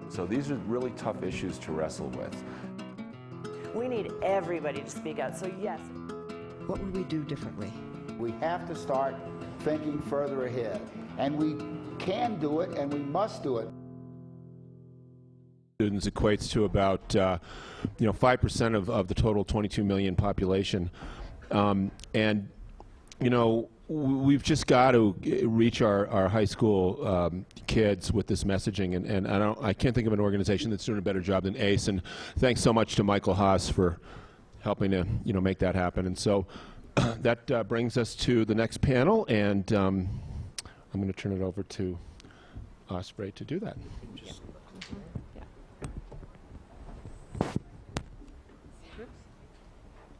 So these are really tough issues to wrestle with. We need everybody to speak out, so yes. What would we do differently? We have to start thinking further ahead, and we can do it, and we must do it. Students equates to about 5% of the total 22 million population, and we've just got to reach our high school kids with this messaging, and I can't think of an organization that's doing a better job than ACE, and thanks so much to Michael Haas for helping to make that happen. And so that brings us to the next panel, and I'm going to turn it over to Osprey to do that.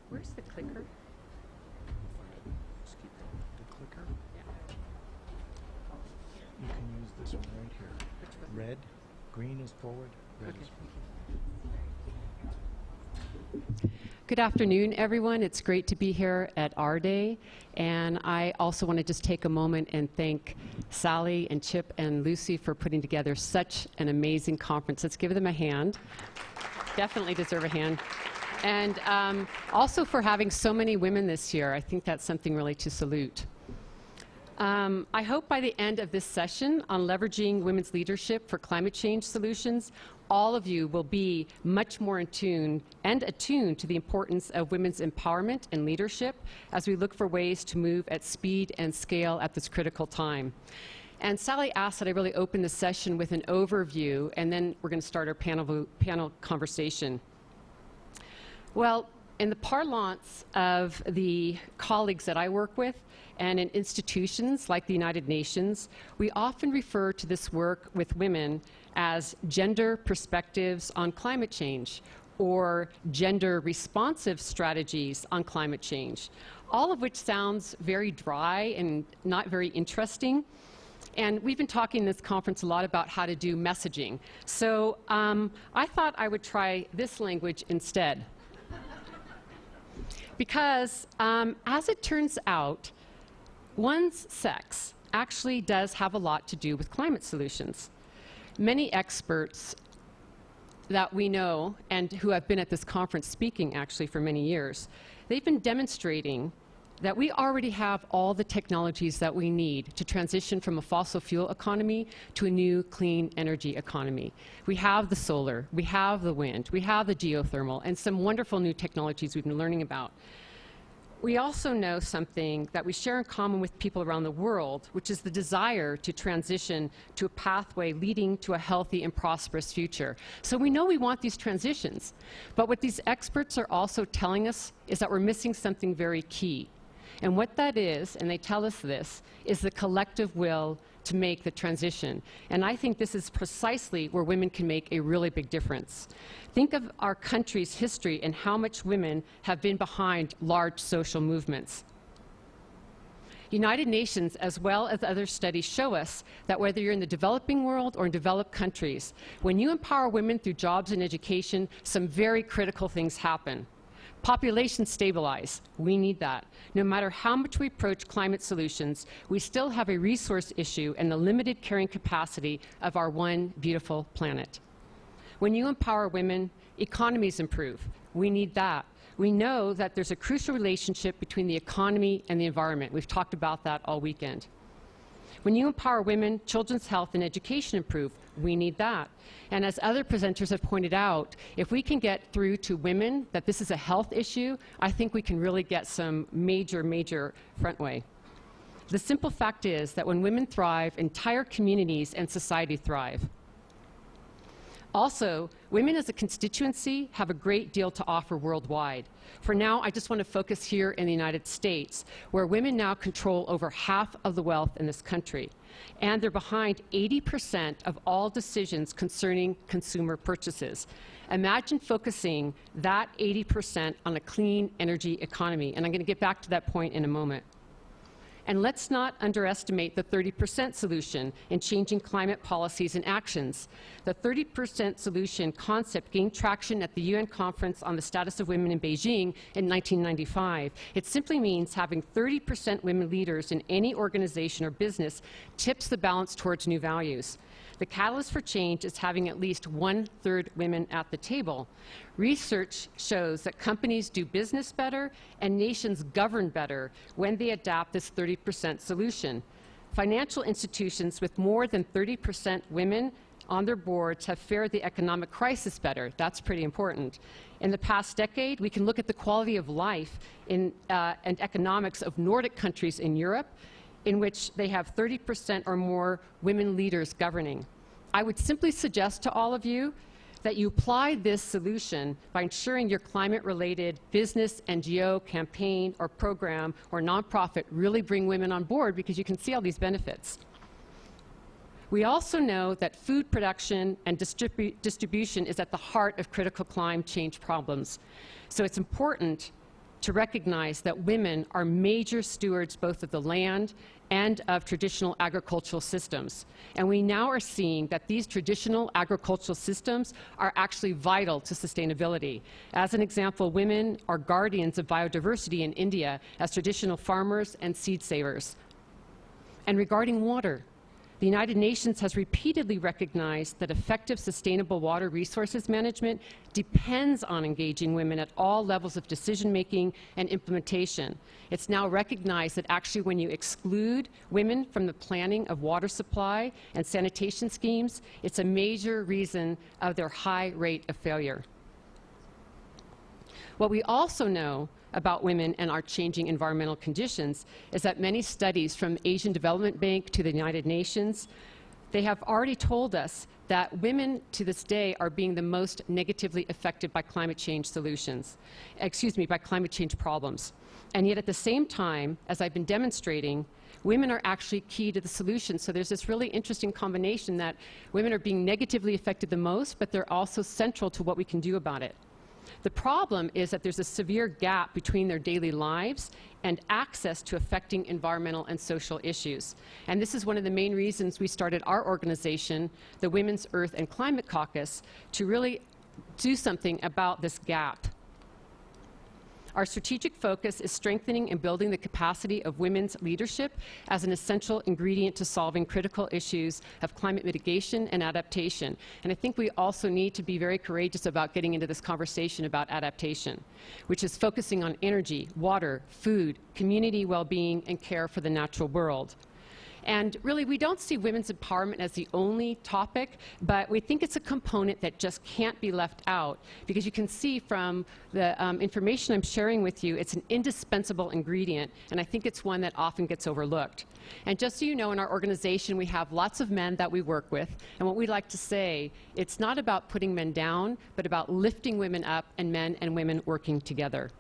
Where's the clicker? The clicker? Yeah. You can use this one right here. Red, green is forward, red is forward. Good afternoon, everyone. It's great to be here at our day. And I also want to just take a moment and thank Sally and Chip and Lucy for putting together such an amazing conference. Let's give them a hand. Definitely deserve a hand. And also for having so many women this year. I think that's something really to salute. I hope by the end of this session on leveraging women's leadership for climate change solutions, all of you will be much more in tune and attuned to the importance of women's empowerment and leadership as we look for ways to move at speed and scale at this critical time. And Sally asked that I really open the session with an overview, and then we're going to start our panel conversation. Well, in the parlance of the colleagues that I work with and in institutions like the United Nations, we often refer to this work with women as gender perspectives on climate change or gender responsive strategies on climate change, all of which sounds very dry and not very interesting. And we've been talking in this conference a lot about how to do messaging. So I thought I would try this language instead. Because as it turns out, one's sex actually does have a lot to do with climate solutions. Many experts that we know and who have been at this conference speaking actually for many years, they've been demonstrating that we already have all the technologies that we need to transition from a fossil fuel economy to a new clean energy economy. We have the solar, we have the wind, we have the geothermal, and some wonderful new technologies we've been learning about. We also know something that we share in common with people around the world, which is the desire to transition to a pathway leading to a healthy and prosperous future. So we know we want these transitions, but what these experts are also telling us is that we're missing something very key. And what that is, and they tell us this, is the collective will to make the transition. And I think this is precisely where women can make a really big difference. Think of our country's history and how much women have been behind large social movements. United Nations, as well as other studies, show us that whether you're in the developing world or in developed countries, when you empower women through jobs and education, some very critical things happen. Populations stabilize. We need that. No matter how much we approach climate solutions, we still have a resource issue and the limited carrying capacity of our one beautiful planet. When you empower women, economies improve. We need that. We know that there's a crucial relationship between the economy and the environment. We've talked about that all weekend. When you empower women, children's health and education improve. We need that. And as other presenters have pointed out, if we can get through to women that this is a health issue, I think we can really get some major frontway. The simple fact is that when women thrive, entire communities and society thrive. Also, women as a constituency have a great deal to offer worldwide. For now, I just want to focus here in the United States, where women now control over half of the wealth in this country. And they're behind 80% of all decisions concerning consumer purchases. Imagine focusing that 80% on a clean energy economy. And I'm going to get back to that point in a moment. And let's not underestimate the 30% solution in changing climate policies and actions. The 30% solution concept gained traction at the UN Conference on the Status of Women in Beijing in 1995. It simply means having 30% women leaders in any organization or business tips the balance towards new values. The catalyst for change is having at least 1/3 women at the table. Research shows that companies do business better and nations govern better when they adopt this 30% solution. Financial institutions with more than 30% women on their boards have fared the economic crisis better. That's pretty important. In the past decade, we can look at the quality of life and economics of Nordic countries in Europe, in which they have 30% or more women leaders governing. I would simply suggest to all of you that you apply this solution by ensuring your climate-related business, NGO, campaign, or program, or nonprofit really bring women on board, because you can see all these benefits. We also know that food production and distribution is at the heart of critical climate change problems. So it's important to recognize that women are major stewards both of the land and of traditional agricultural systems. And we now are seeing that these traditional agricultural systems are actually vital to sustainability. As an example, women are guardians of biodiversity in India as traditional farmers and seed savers. And regarding water, the United Nations has repeatedly recognized that effective sustainable water resources management depends on engaging women at all levels of decision-making and implementation. It's now recognized that actually when you exclude women from the planning of water supply and sanitation schemes, it's a major reason of their high rate of failure. What we also know about women and our changing environmental conditions is that many studies from Asian Development Bank to the United Nations, they have already told us that women to this day are being the most negatively affected by climate change by climate change problems. And yet at the same time, as I've been demonstrating, women are actually key to the solution. So there's this really interesting combination that women are being negatively affected the most, but they're also central to what we can do about it. The problem is that there's a severe gap between their daily lives and access to affecting environmental and social issues. And this is one of the main reasons we started our organization, the Women's Earth and Climate Caucus, to really do something about this gap. Our strategic focus is strengthening and building the capacity of women's leadership as an essential ingredient to solving critical issues of climate mitigation and adaptation. And I think we also need to be very courageous about getting into this conversation about adaptation, which is focusing on energy, water, food, community well-being, and care for the natural world. And really, we don't see women's empowerment as the only topic, but we think it's a component that just can't be left out, because you can see from the information I'm sharing with you, it's an indispensable ingredient, and I think it's one that often gets overlooked. And just so you know, in our organization, we have lots of men that we work with, and what we like to say, it's not about putting men down, but about lifting women up and men and women working together.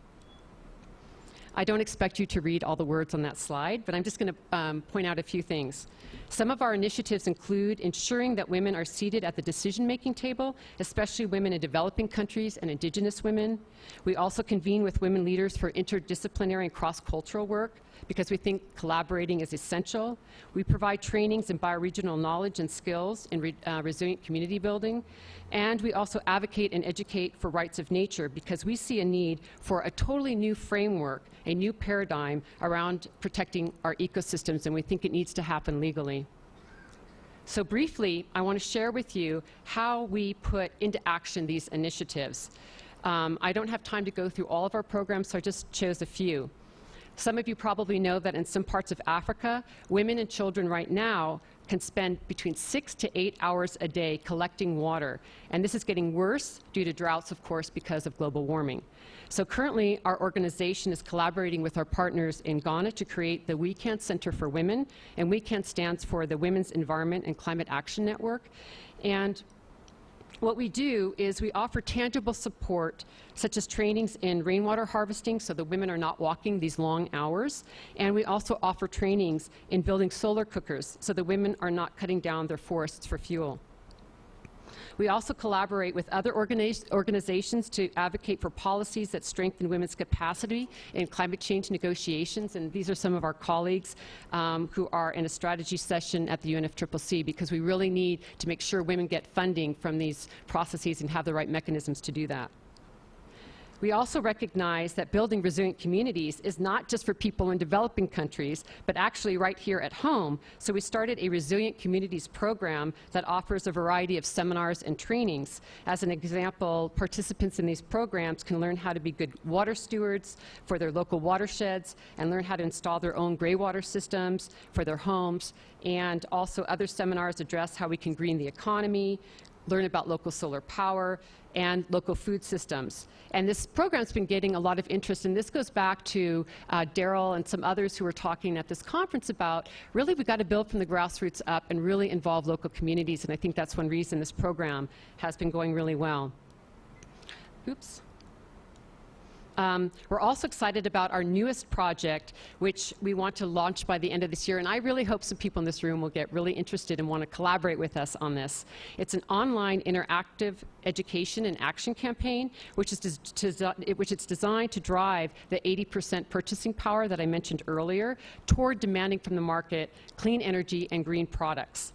I don't expect you to read all the words on that slide, but I'm just going to point out a few things. Some of our initiatives include ensuring that women are seated at the decision-making table, especially women in developing countries and Indigenous women. We also convene with women leaders for interdisciplinary and cross-cultural work, because we think collaborating is essential. We provide trainings in bioregional knowledge and skills in resilient community building. And we also advocate and educate for rights of nature, because we see a need for a totally new framework, a new paradigm around protecting our ecosystems, and we think it needs to happen legally. So briefly, I want to share with you how we put into action these initiatives. I don't have time to go through all of our programs, so I just chose a few. Some of you probably know that in some parts of Africa, women and children right now can spend between 6 to 8 hours a day collecting water. And this is getting worse due to droughts, of course, because of global warming. So currently, our organization is collaborating with our partners in Ghana to create the We Can Center for Women. And We Can stands for the Women's Environment and Climate Action Network. And what we do is we offer tangible support, such as trainings in rainwater harvesting, so the women are not walking these long hours. And we also offer trainings in building solar cookers, so the women are not cutting down their forests for fuel. We also collaborate with other organizations to advocate for policies that strengthen women's capacity in climate change negotiations. And these are some of our colleagues who are in a strategy session at the UNFCCC, because we really need to make sure women get funding from these processes and have the right mechanisms to do that. We also recognize that building resilient communities is not just for people in developing countries, but actually right here at home. So we started a Resilient Communities program that offers a variety of seminars and trainings. As an example, participants in these programs can learn how to be good water stewards for their local watersheds and learn how to install their own gray water systems for their homes. And also other seminars address how we can green the economy, learn about local solar power, and local food systems. And this program's been getting a lot of interest, and this goes back to Daryl and some others who were talking at this conference about really we've got to build from the grassroots up and really involve local communities, and I think that's one reason this program has been going really well. Oops. We're also excited about our newest project, which we want to launch by the end of this year, and I really hope some people in this room will get really interested and want to collaborate with us on this. It's an online interactive education and action campaign, which is designed to drive the 80% purchasing power that I mentioned earlier toward demanding from the market clean energy and green products.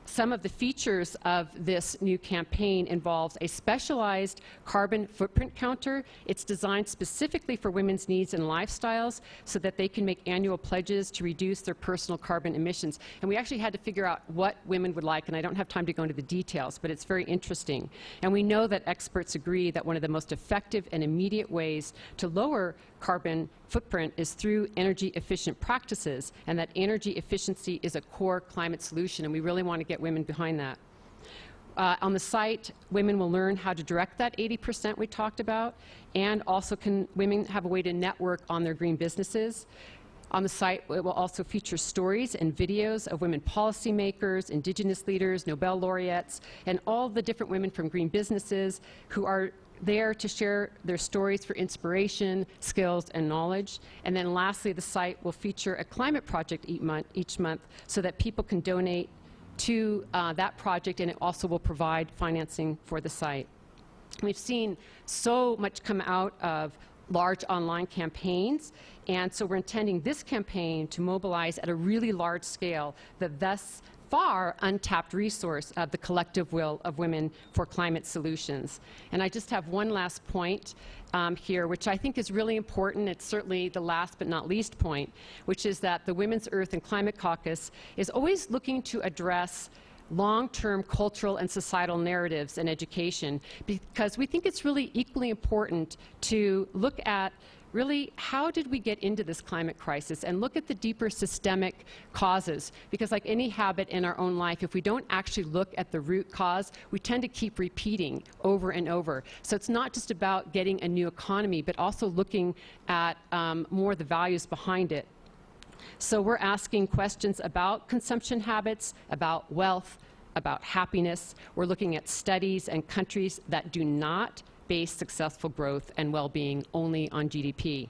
Some of the features of this new campaign involves a specialized carbon footprint counter. It's designed specifically for women's needs and lifestyles so that they can make annual pledges to reduce their personal carbon emissions. And we actually had to figure out what women would like, and I don't have time to go into the details, but it's very interesting. And we know that experts agree that one of the most effective and immediate ways to lower carbon footprint is through energy efficient practices, and that energy efficiency is a core climate solution, and we really want to get women behind that. On the site, women will learn how to direct that 80% we talked about, and also women have a way to network on their green businesses. On the site, it will also feature stories and videos of women policymakers, indigenous leaders, Nobel laureates, and all the different women from green businesses who are there to share their stories for inspiration, skills, and knowledge. And then lastly, the site will feature a climate project each month so that people can donate to that project, and it also will provide financing for the site. We've seen so much come out of large online campaigns, and so we're intending this campaign to mobilize at a really large scale the thus far untapped resource of the collective will of women for climate solutions. And I just have one last point here, which I think is really important. It's certainly the last but not least point, which is that the Women's Earth and Climate Caucus is always looking to address long-term cultural and societal narratives in education, because we think it's really equally important to look at really, how did we get into this climate crisis, and look at the deeper systemic causes, because like any habit in our own life, if we don't actually look at the root cause, we tend to keep repeating over and over. So it's not just about getting a new economy, but also looking at more the values behind it. So we're asking questions about consumption habits, about wealth, about happiness. We're looking at studies and countries that do not base successful growth and well-being only on GDP.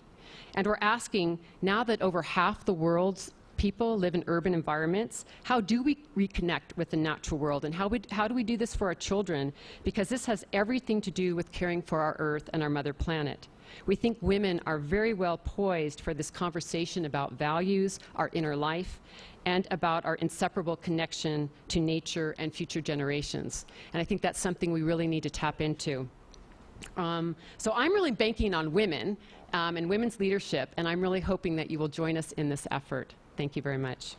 And we're asking, now that over half the world's people live in urban environments, how do we reconnect with the natural world, and how do we do this for our children? Because this has everything to do with caring for our Earth and our mother planet. We think women are very well poised for this conversation about values, our inner life, and about our inseparable connection to nature and future generations. And I think that's something we really need to tap into. So I'm really banking on women and women's leadership, and I'm really hoping that you will join us in this effort. Thank you very much.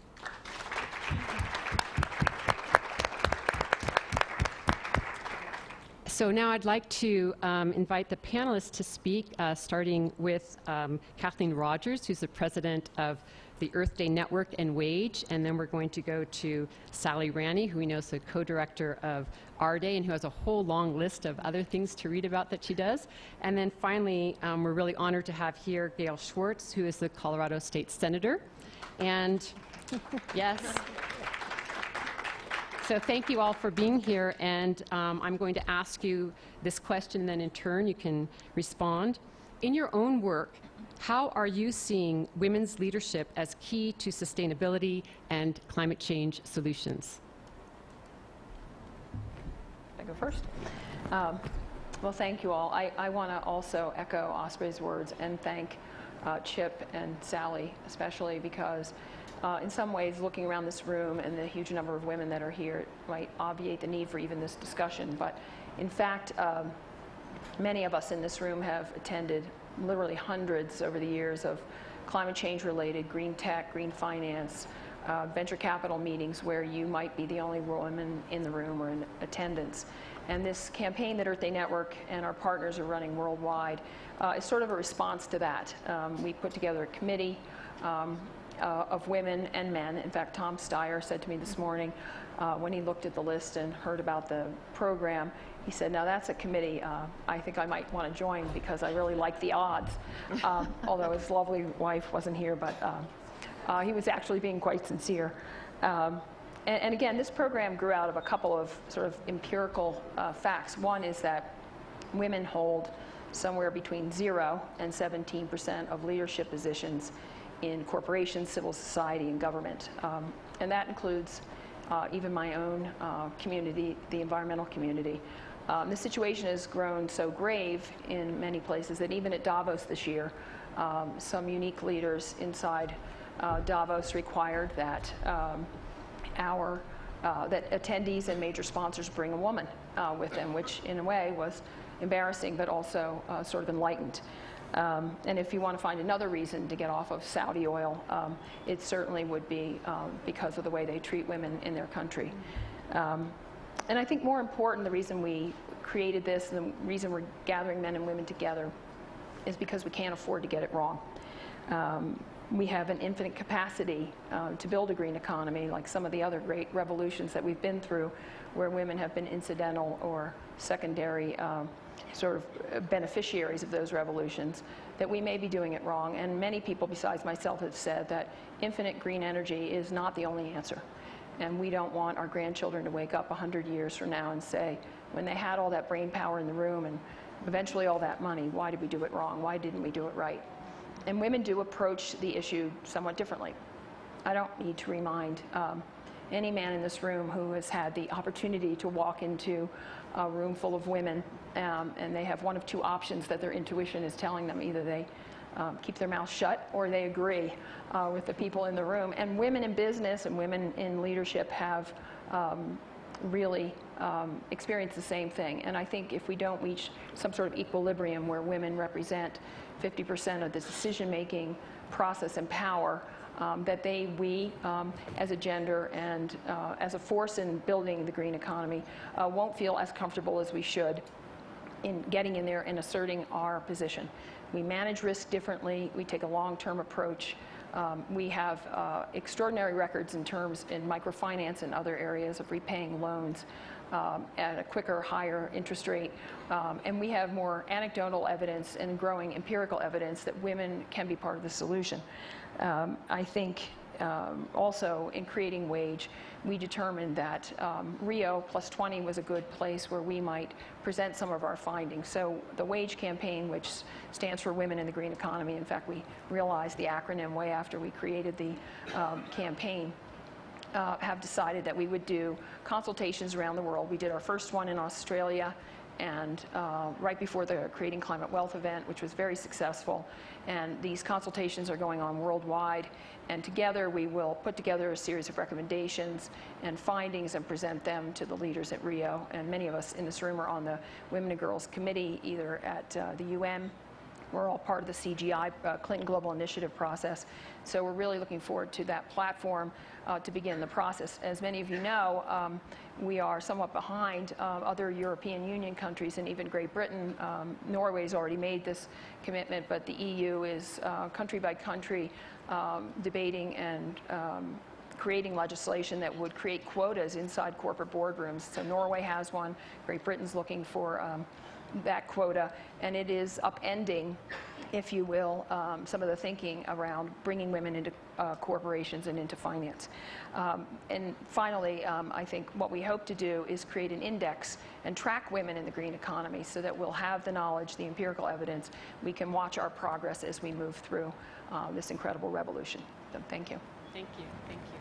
So now I'd like to invite the panelists to speak, starting with Kathleen Rogers, who's the president of the Earth Day Network and WAGE, and then we're going to go to Sally Ranney, who we know is the co-director of Our Day and who has a whole long list of other things to read about that she does. And then finally, we're really honored to have here Gail Schwartz, who is the Colorado State Senator. And yes. So thank you all for being here, and I'm going to ask you this question, then in turn you can respond. In your own work, how are you seeing women's leadership as key to sustainability and climate change solutions? I go first? Well, thank you all. I want to also echo Osprey's words and thank Chip and Sally, especially because in some ways, looking around this room and the huge number of women that are here might obviate the need for even this discussion. But in fact, Many of us in this room have attended literally hundreds over the years of climate change related green tech, green finance, venture capital meetings where you might be the only woman in the room or in attendance. And this campaign that Earth Day Network and our partners are running worldwide is sort of a response to that. We put together a committee of women and men. In fact, Tom Steyer said to me this morning when he looked at the list and heard about the program, he said, now that's a committee I think I might want to join because I really like the odds. Although his lovely wife wasn't here, but he was actually being quite sincere. And again, this program grew out of a couple of sort of empirical facts. One is that women hold somewhere between 0 and 17% of leadership positions in corporations, civil society, and government. And that includes even my own community, the environmental community. The situation has grown so grave in many places that even at Davos this year, some unique leaders inside Davos required that that attendees and major sponsors bring a woman with them, which in a way was embarrassing, but also sort of enlightened. And if you want to find another reason to get off of Saudi oil, it certainly would be because of the way they treat women in their country. And I think more important, the reason we created this, and the reason we're gathering men and women together, is because we can't afford to get it wrong. We have an infinite capacity to build a green economy, like some of the other great revolutions that we've been through, where women have been incidental or secondary sort of beneficiaries of those revolutions, that we may be doing it wrong. And many people besides myself have said that infinite green energy is not the only answer. And we don't want our grandchildren to wake up 100 years from now and say, when they had all that brain power in the room and eventually all that money, why did we do it wrong? Why didn't we do it right? And women do approach the issue somewhat differently. I don't need to remind any man in this room who has had the opportunity to walk into a room full of women and they have one of two options that their intuition is telling them. Either they keep their mouth shut or they agree with the people in the room. And women in business and women in leadership have really experienced the same thing. And I think if we don't reach some sort of equilibrium where women represent 50% of the decision-making process and power, that we as a gender and as a force in building the green economy won't feel as comfortable as we should in getting in there and asserting our position. We manage risk differently. We take a long-term approach. We have extraordinary records in microfinance and other areas of repaying loans at a quicker, higher interest rate. And we have more anecdotal evidence and growing empirical evidence that women can be part of the solution. I think also in creating WAGE, we determined that Rio +20 was a good place where we might present some of our findings. So the WAGE campaign, which stands for Women in the Green Economy, in fact, we realized the acronym way after we created the campaign, have decided that we would do consultations around the world. We did our first one in Australia, and right before the Creating Climate Wealth event, which was very successful. And these consultations are going on worldwide. And together we will put together a series of recommendations and findings and present them to the leaders at Rio. And many of us in this room are on the Women and Girls Committee, either at the UN. We're all part of the CGI, Clinton Global Initiative process. So we're really looking forward to that platform to begin the process. As many of you know, we are somewhat behind other European Union countries and even Great Britain. Norway's already made this commitment, but the EU is country by country debating and creating legislation that would create quotas inside corporate boardrooms. So Norway has one. Great Britain's looking for that quota, and it is upending, if you will, some of the thinking around bringing women into corporations and into finance. And finally, I think what we hope to do is create an index and track women in the green economy so that we'll have the knowledge, the empirical evidence. We can watch our progress as we move through this incredible revolution. So thank you. Thank you. Thank you.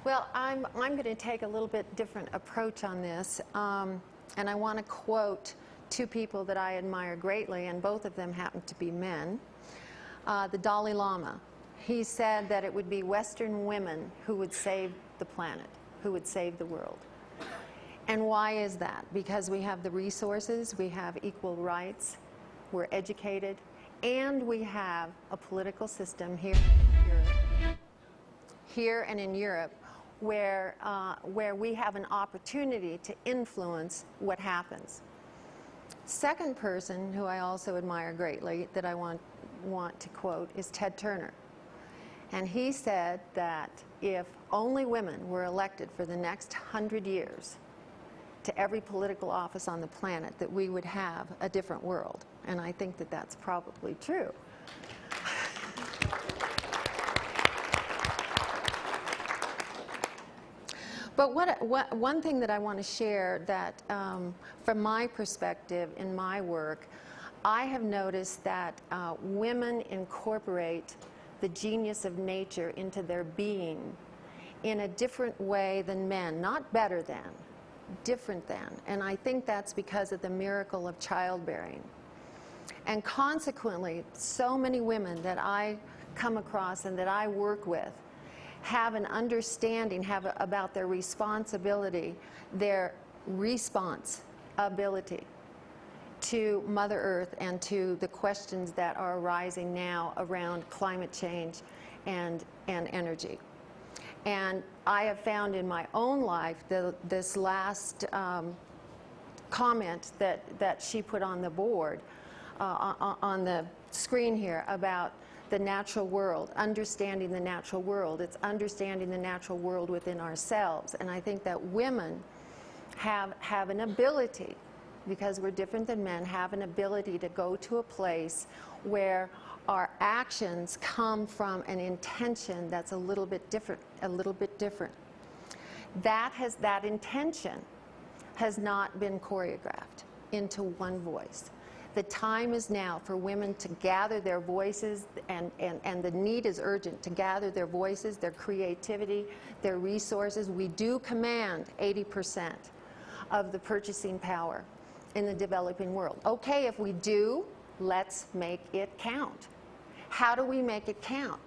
Well, I'm going to take a little bit different approach on this, and I want to quote two people that I admire greatly, and both of them happen to be men. The Dalai Lama. He said that it would be Western women who would save the planet, who would save the world. And why is that? Because we have the resources, we have equal rights, we're educated, and we have a political system here and in Europe where we have an opportunity to influence what happens. Second person who I also admire greatly that I want to quote is Ted Turner. And he said that if only women were elected for the next 100 years to every political office on the planet, that we would have a different world. And I think that that's probably true. But one thing that I want to share that from my perspective in my work, I have noticed that women incorporate the genius of nature into their being in a different way than men, not better than, different than. And I think that's because of the miracle of childbearing. And consequently, so many women that I come across and that I work with have an understanding about their responsibility, their responsibility to Mother Earth and to the questions that are arising now around climate change and energy. And I have found in my own life this last comment that she put on the board, on the screen here, about the natural world, understanding the natural world. It's understanding the natural world within ourselves. And I think that women have an ability, because we're different than men, have an ability to go to a place where our actions come from an intention that's a little bit different, That intention has not been choreographed into one voice. The time is now for women to gather their voices, and the need is urgent to gather their voices, their creativity, their resources. We do command 80% of the purchasing power in the developing world. Okay, if we do, let's make it count. How do we make it count?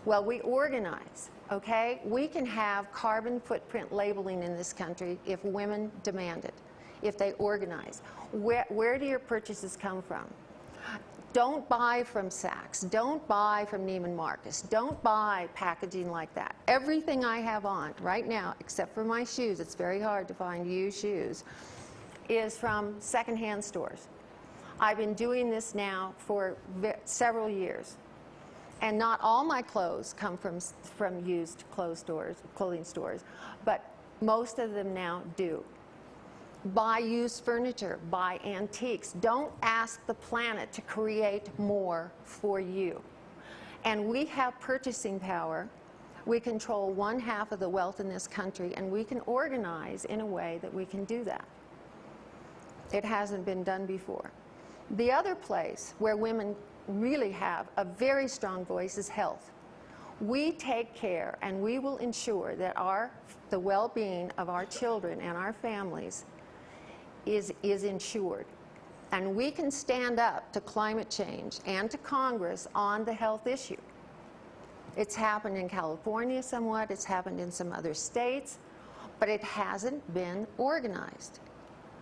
Well, we organize, okay? We can have carbon footprint labeling in this country if women demand it, if they organize. Where do your purchases come from? Don't buy from Saks. Don't buy from Neiman Marcus. Don't buy packaging like that. Everything I have on right now, except for my shoes, it's very hard to find used shoes, is from secondhand stores. I've been doing this now for several years. And not all my clothes come from used clothing stores, but most of them now do. Buy used furniture, buy antiques. Don't ask the planet to create more for you. And we have purchasing power. We control 1/2 of the wealth in this country, and we can organize in a way that we can do that. It hasn't been done before. The other place where women really have a very strong voice is health. We take care, and we will ensure that the well-being of our children and our families is ensured. And we can stand up to climate change and to Congress on the health issue. It's happened in California somewhat, it's happened in some other states, but it hasn't been organized.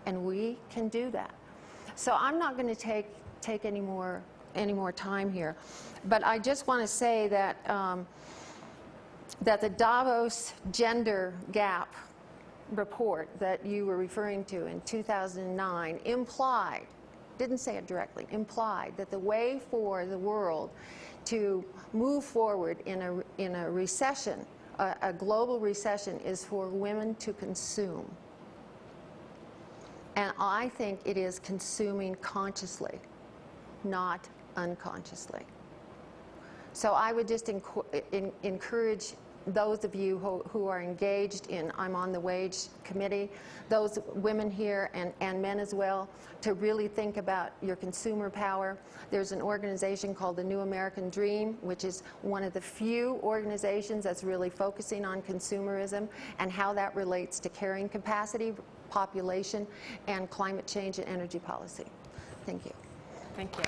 And we can do that. So I'm not going to take any more time here, but I just want to say that that the Davos gender gap report that you were referring to in 2009 implied, didn't say it directly, implied that the way for the world to move forward in a recession, a global recession, is for women to consume. And I think it is consuming consciously, not unconsciously. So I would just encourage those of you who are engaged in, I'm on the wage committee, those women here and men as well, to really think about your consumer power. There's an organization called the New American Dream, which is one of the few organizations that's really focusing on consumerism and how that relates to carrying capacity, population, and climate change and energy policy. Thank you. Thank you.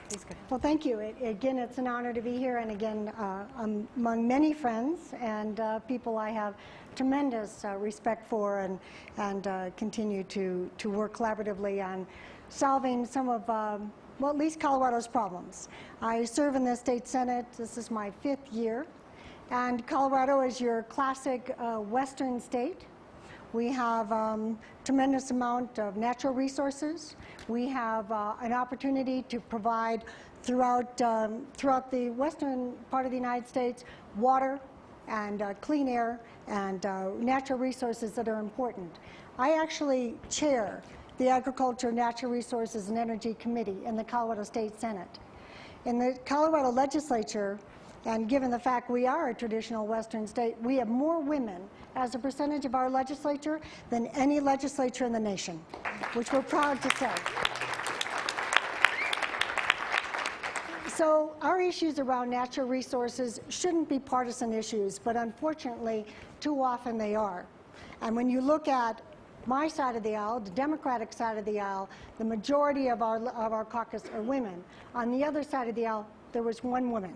Please go ahead. Well, thank you. Again, it's an honor to be here, and again, among many friends and people I have tremendous respect for, and continue to work collaboratively on solving some of, well, at least Colorado's problems. I serve in the state senate. This is my 5th year, and Colorado is your classic western state. We have tremendous amount of natural resources. We have an opportunity to provide throughout the western part of the United States water and clean air and natural resources that are important. I actually chair the Agriculture, Natural Resources, and Energy Committee in the Colorado State Senate. In the Colorado legislature, and given the fact we are a traditional western state, we have more women as a percentage of our legislature than any legislature in the nation, which we're proud to say. So our issues around natural resources shouldn't be partisan issues, but unfortunately, too often they are. And when you look at my side of the aisle, the Democratic side of the aisle, the majority of our caucus are women. On the other side of the aisle, there was 1 woman.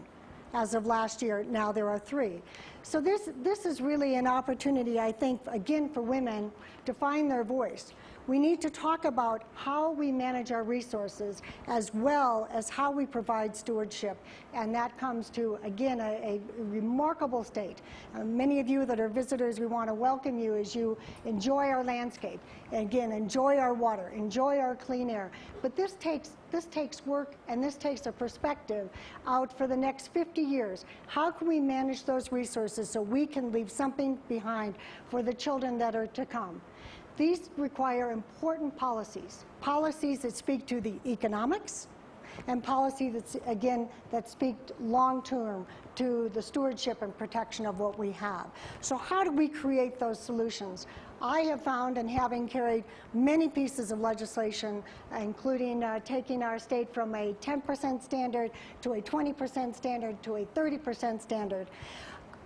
As of last year, now there are 3. So this is really an opportunity, I think, again, for women to find their voice. We need to talk about how we manage our resources as well as how we provide stewardship. And that comes to, again, a remarkable state. Many of you that are visitors, we want to welcome you as you enjoy our landscape. And again, enjoy our water, enjoy our clean air. But this takes work, and this takes a perspective out for the next 50 years. How can we manage those resources so we can leave something behind for the children that are to come? These require important policies that speak to the economics, and policies that, again, that speak long-term to the stewardship and protection of what we have. So how do we create those solutions? I have found, and having carried many pieces of legislation, including taking our state from a 10% standard to a 20% standard to a 30% standard,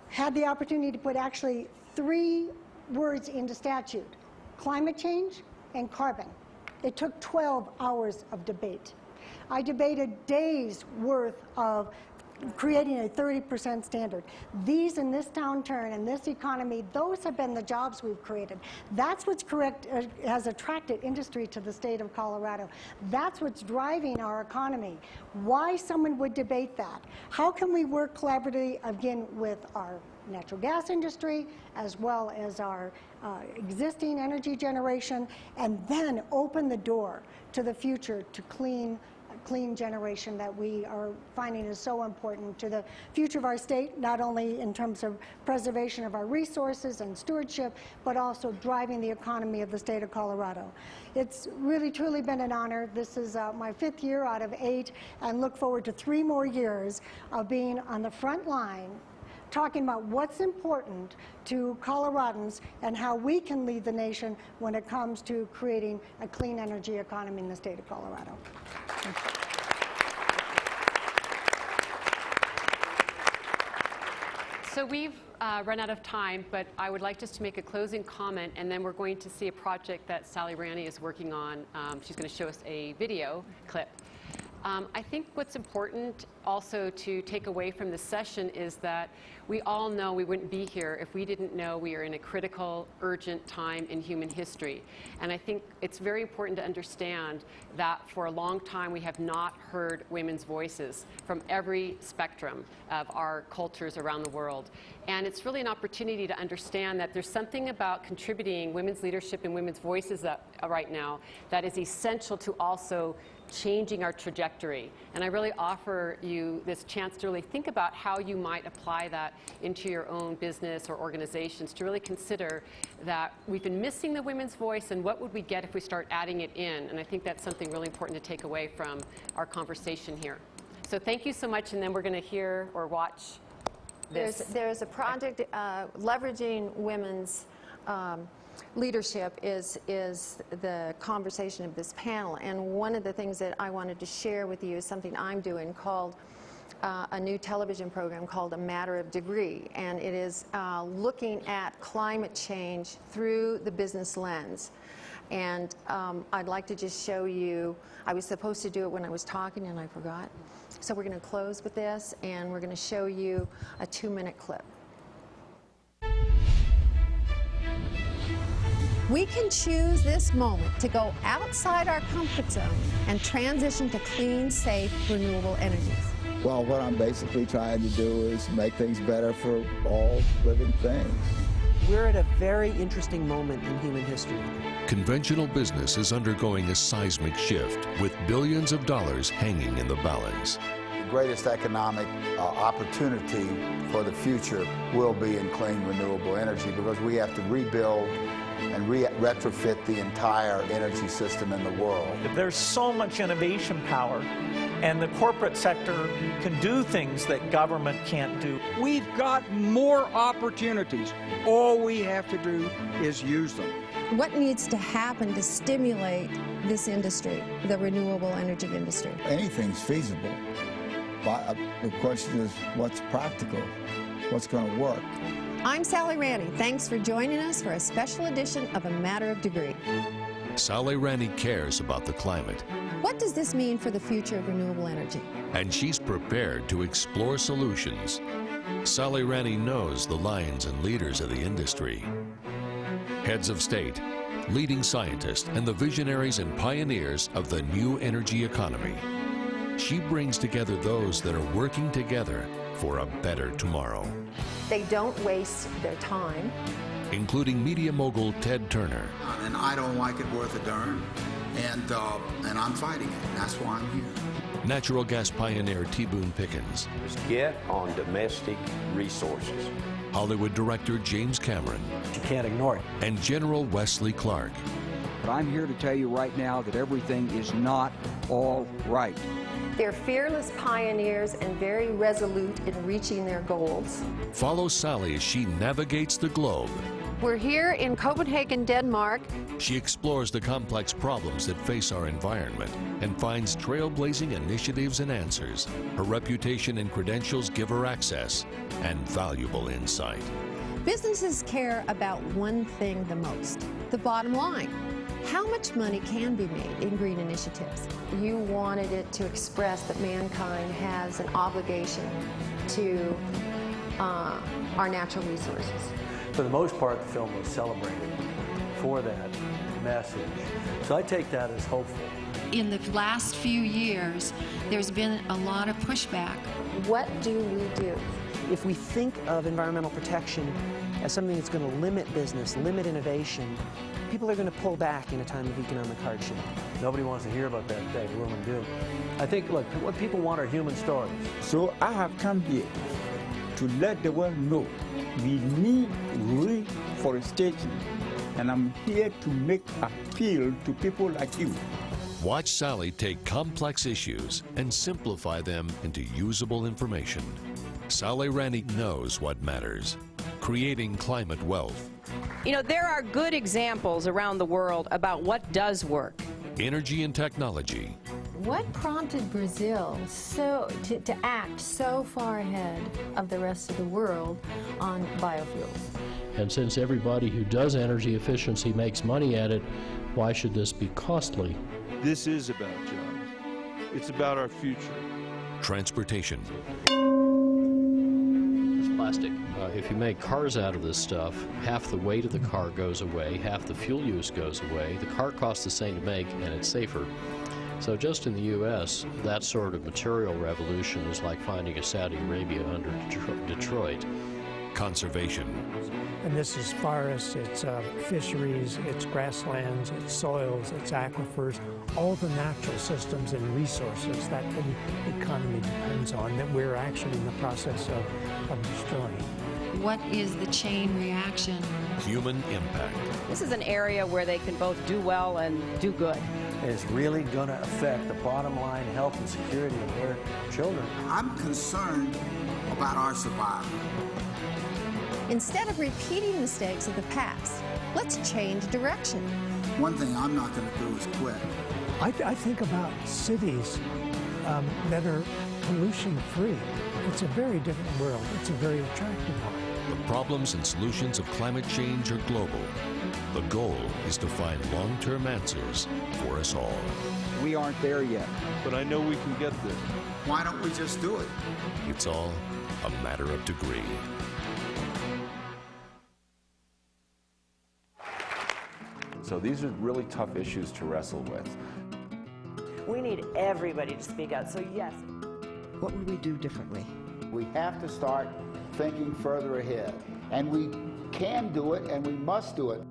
had the opportunity to put actually 3 words into statute: climate change and carbon. It took 12 hours of debate. I debated days worth of creating a 30% standard. These, in this downturn, in this economy, those have been the jobs we've created. That's what's has attracted industry to the state of Colorado. That's what's driving our economy. Why someone would debate that? How can we work collaboratively, again, with our natural gas industry, as well as our existing energy generation, and then open the door to the future to clean generation that we are finding is so important to the future of our state, not only in terms of preservation of our resources and stewardship, but also driving the economy of the state of Colorado. It's really, truly been an honor. This is my 5th year out of 8, and look forward to 3 more years of being on the front line talking about what's important to Coloradans and how we can lead the nation when it comes to creating a clean energy economy in the state of Colorado. So we've run out of time, but I would like just to make a closing comment, and then we're going to see a project that Sally Rani is working on. She's going to show us a video clip. I think what's important also to take away from this session is that we all know we wouldn't be here if we didn't know we are in a critical, urgent time in human history. And I think it's very important to understand that for a long time we have not heard women's voices from every spectrum of our cultures around the world. And it's really an opportunity to understand that there's something about contributing women's leadership and women's voices right now that is essential to also changing our trajectory. And I really offer you this chance to really think about how you might apply that into your own business or organizations, to really consider that we've been missing the women's voice, and what would we get if we start adding it in. And I think that's something really important to take away from our conversation here. So thank you so much, and then we're going to hear or watch this. There's a project leveraging women's leadership is the conversation of this panel. And one of the things that I wanted to share with you is something I'm doing called a new television program called A Matter of Degree. And it is looking at climate change through the business lens. And I'd like to just show you, I was supposed to do it when I was talking and I forgot. So we're going to close with this, and we're going to show you a 2-minute clip. We can choose this moment to go outside our comfort zone and transition to clean, safe, renewable energies. Well, what I'm basically trying to do is make things better for all living things. We're at a very interesting moment in human history. Conventional business is undergoing a seismic shift with billions of dollars hanging in the balance. The greatest economic opportunity for the future will be in clean, renewable energy, because we have to rebuild and retrofit the entire energy system in the world. There's so much innovation power, and the corporate sector can do things that government can't do. We've got more opportunities. All we have to do is use them. What needs to happen to stimulate this industry, the renewable energy industry? Anything's feasible, but the question is what's practical, what's going to work. I'm Sally Ranney. Thanks for joining us for a special edition of A Matter of Degree. Sally Ranney cares about the climate. What does this mean for the future of renewable energy? And she's prepared to explore solutions. Sally Ranney knows the lions and leaders of the industry. Heads of state, leading scientists, and the visionaries and pioneers of the new energy economy. She brings together those that are working together for a better tomorrow. They don't waste their time. Including media mogul Ted Turner. And I don't like it worth a darn, and I'm fighting it, and that's why I'm here. Natural gas pioneer T. Boone Pickens. Get on domestic resources. Hollywood director James Cameron. You can't ignore it. And General Wesley Clark. But I'm here to tell you right now that everything is not all right. They're fearless pioneers and very resolute in reaching their goals. Follow Sally as she navigates the globe. We're here in Copenhagen, Denmark. She explores the complex problems that face our environment and finds trailblazing initiatives and answers. Her reputation and credentials give her access and valuable insight. Businesses care about one thing the most, the bottom line. How much money can be made in green initiatives? You wanted it to express that mankind has an obligation to our natural resources. For the most part, the film was celebrated for that message. So I take that as hopeful. In the last few years, there's been a lot of pushback. What do we do? If we think of environmental protection as something that's going to limit business, limit innovation, people are going to pull back in a time of economic hardship. Nobody wants to hear about that today. Women do. I think, look, what people want are human stories. So I have come here to let the world know we need reforestation, and I'm here to make appeal to people like you. Watch Sally take complex issues and simplify them into usable information. Sally Ranney knows what matters, creating climate wealth. You know, there are good examples around the world about what does work. Energy and technology. What prompted Brazil to act so far ahead of the rest of the world on biofuels? And since everybody who does energy efficiency makes money at it, why should this be costly? This is about jobs. It's about our future. Transportation. Plastic. If you make cars out of this stuff, half the weight of the car goes away, half the fuel use goes away. The car costs the same to make, and it's safer. So just in the U.S., that sort of material revolution is like finding a Saudi Arabia under Detroit. Conservation. And this is forests, it's fisheries, it's grasslands, it's soils, it's aquifers, all the natural systems and resources that the economy depends on that we're actually in the process of destroying. What is the chain reaction? Human impact. This is an area where they can both do well and do good. It's really going to affect the bottom line health and security of their children. I'm concerned about our survival. Instead of repeating mistakes of the past, let's change direction. One thing I'm not going to do is quit. I think about cities that are pollution-free. It's a very different world. It's a very attractive one. The problems and solutions of climate change are global. The goal is to find long-term answers for us all. We aren't there yet. But I know we can get there. Why don't we just do it? It's all a matter of degree. So these are really tough issues to wrestle with. We need everybody to speak out. So yes. What would we do differently? We have to start thinking further ahead. And we can do it, and we must do it.